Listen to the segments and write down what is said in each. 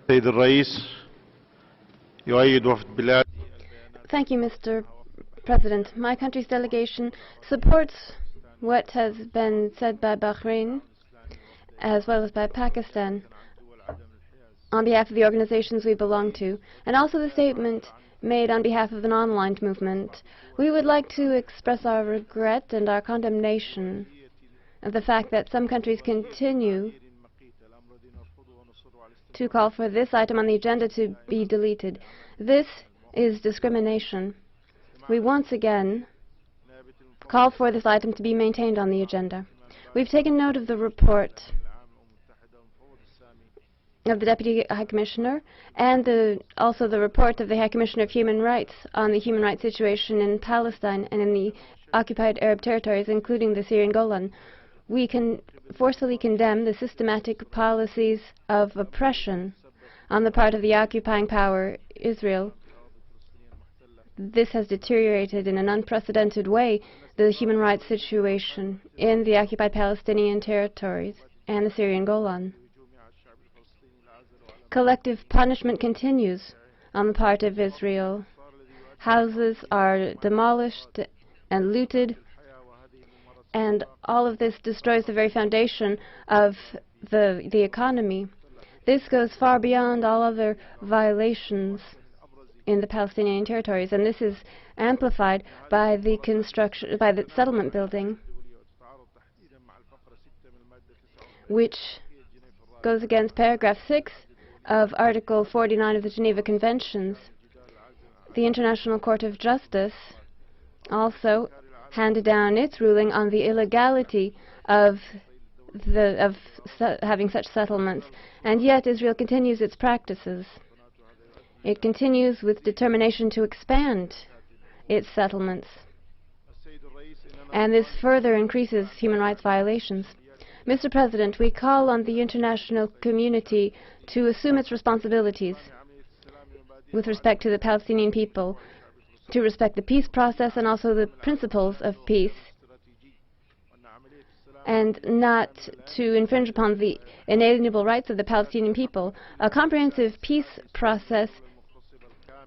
سيد الرئيس يؤيد وفد بلاد. Thank you, Mr. President. My country's delegation supports what has been said by Bahrain as well as by Pakistan on behalf of the organizations we belong to, and also the statement made on behalf of the non-aligned movement. We would like to express our regret and our condemnation of the fact that some countries continue to call for this item on the agenda to be deleted. This is discrimination. We once again call for this item to be maintained on the agenda. We've taken note of the report of the Deputy High Commissioner and also the report of the High Commissioner of Human Rights on the human rights situation in Palestine and in the occupied Arab territories, including the Syrian Golan. We can forcefully condemn the systematic policies of oppression on the part of the occupying power, Israel. This has deteriorated in an unprecedented way the human rights situation in the occupied Palestinian territories and the Syrian Golan. Collective punishment continues on the part of Israel. Houses are demolished and looted, and all of this destroys the very foundation of the economy. This goes far beyond all other violations in the Palestinian territories, and this is amplified by the settlement building, which goes against paragraph 6 of Article 49 of the Geneva Conventions. The International Court of Justice also handed down its ruling on the illegality of having such settlements, and yet Israel continues its practices. It continues with determination to expand its settlements, and this further increases human rights violations. Mr. President, we call on the international community to assume its responsibilities with respect to the Palestinian people, to respect the peace process and also the principles of peace, and not to infringe upon the inalienable rights of the Palestinian people. A comprehensive peace process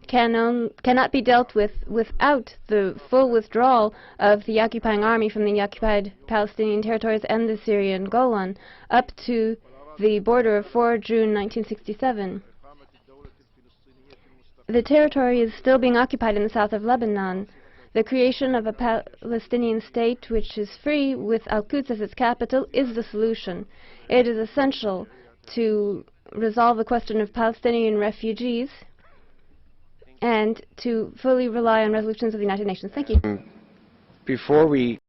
cannot be dealt with without the full withdrawal of the occupying army from the occupied Palestinian territories and the Syrian Golan up to the border of 4 June 1967. The territory is still being occupied in the south of Lebanon. The creation of a Palestinian state which is free with Al-Quds as its capital is the solution. It is essential to resolve the question of Palestinian refugees and to fully rely on resolutions of the United Nations. Thank you. Before we